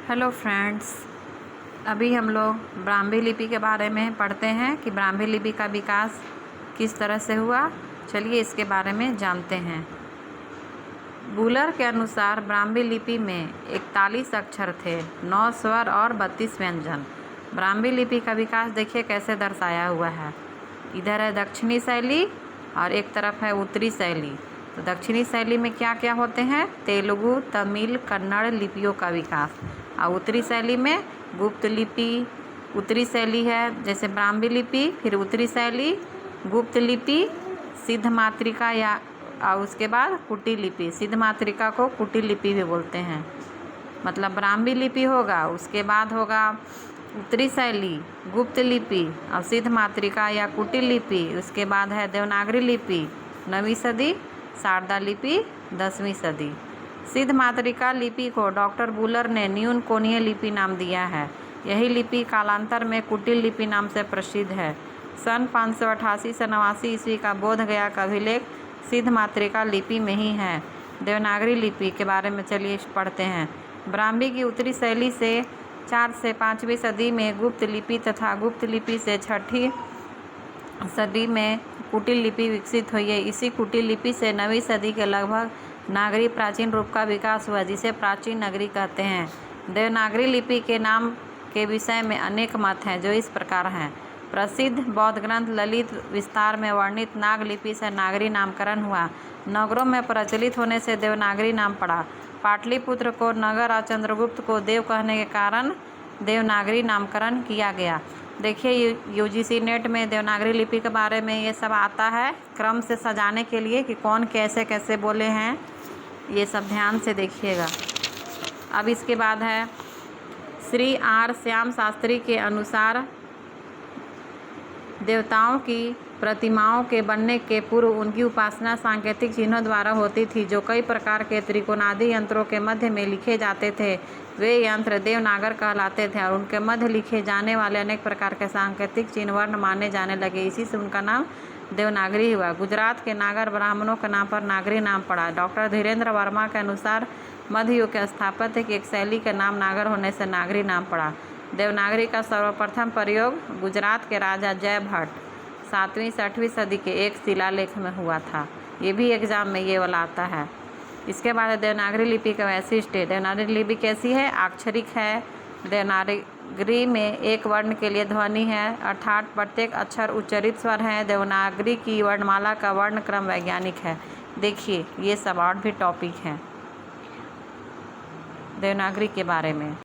Hello friends, अभी हम लोग ब्राह्मी लिपि के बारे में पढ़ते हैं कि ब्राह्मी लिपि का विकास किस तरह से हुआ। चलिए इसके बारे में जानते हैं। वुलर के अनुसार ब्राह्मी लिपि में 41 अक्षर थे, 9 स्वर और 32 व्यंजन। ब्राह्मी लिपि का विकास देखिए कैसे दर्शाया हुआ है। इधर है दक्षिणी शैली और एक तरफ है उत्तरी शैली। तो दक्षिणी शैली में क्या क्या होते हैं? तेलुगु, तमिल, कन्नड़ लिपियों का विकास। और उत्तरी शैली में गुप्त लिपि, उत्तरी शैली है जैसे ब्राह्मी लिपि, फिर उत्तरी शैली, गुप्त लिपि, सिद्ध मातृका या और उसके बाद कुटी लिपि। सिद्ध मातृका को कुटी लिपि भी बोलते हैं। मतलब ब्राह्मी लिपि होगा, उसके बाद होगा उत्तरी शैली, गुप्त लिपि और सिद्ध मातृका या कुटी लिपि। उसके बाद है देवनागरी लिपि 9वीं सदी, शारदा लिपि 10वीं सदी। सिद्ध मातृका लिपि को डॉक्टर वुलर ने न्यून कोणीय लिपि नाम दिया है। यही लिपि कालांतर में कुटिल लिपि नाम से प्रसिद्ध है। सन 588 से 89 ईस्वी का बोध गया का अभिलेख सिद्ध मातृका लिपि में ही है। देवनागरी लिपि के बारे में चलिए पढ़ते हैं। ब्राह्मी की उत्तरी शैली से 4 से 5वीं सदी में गुप्त लिपि तथा गुप्त लिपि से 6वीं सदी में कुटिल लिपि विकसित हुई है। इसी कुटिल लिपि से 9वीं सदी के लगभग नागरी प्राचीन रूप का विकास हुआ, जिसे प्राचीन नगरी कहते हैं। देवनागरी लिपि के नाम के विषय में अनेक मत हैं, जो इस प्रकार हैं। प्रसिद्ध बौद्ध ग्रंथ ललित विस्तार में वर्णित नाग लिपि से नागरी नामकरण हुआ। नगरों में प्रचलित होने से देवनागरी नाम पड़ा। पाटलिपुत्र को नगर और चंद्रगुप्त को देव कहने के कारण देवनागरी नामकरण किया गया। देखिए यूजीसी नेट में देवनागरी लिपि के बारे में ये सब आता है, क्रम से सजाने के लिए कि कौन कैसे कैसे बोले हैं, ये सब ध्यान से देखिएगा। अब इसके बाद है श्री आर श्याम शास्त्री के अनुसार देवताओं की प्रतिमाओं के बनने के पूर्व उनकी उपासना सांकेतिक चिन्हों द्वारा होती थी, जो कई प्रकार के त्रिकोणादि यंत्रों के मध्य में लिखे जाते थे। वे यंत्र देवनागर कहलाते थे और उनके मध्य लिखे जाने वाले अनेक प्रकार के सांकेतिक चिन्ह वर्ण माने जाने लगे। इसी से उनका नाम देवनागरी हुआ। गुजरात के नागर ब्राह्मणों के नाम पर नागरी नाम पड़ा। डॉक्टर धीरेन्द्र वर्मा के अनुसार मध्ययुग के स्थापत्य की एक शैली के नाम नागर होने से नागरी नाम पड़ा। देवनागरी का सर्वप्रथम प्रयोग गुजरात के राजा जय भट्ट 7वीं 8वीं सदी के एक शिलालेख में हुआ था। ये भी एग्जाम में ये वाला आता है। इसके बाद देवनागरी लिपि का वैशिष्ट्य। देवनागरी लिपि कैसी है? अक्षरिक है। देवनागरी में एक वर्ण के लिए ध्वनि है, अर्थात प्रत्येक अक्षर उच्चरित स्वर है। देवनागरी की वर्णमाला का वर्ण क्रम वैज्ञानिक है। देखिए ये सब और भी टॉपिक हैं देवनागरी के बारे में।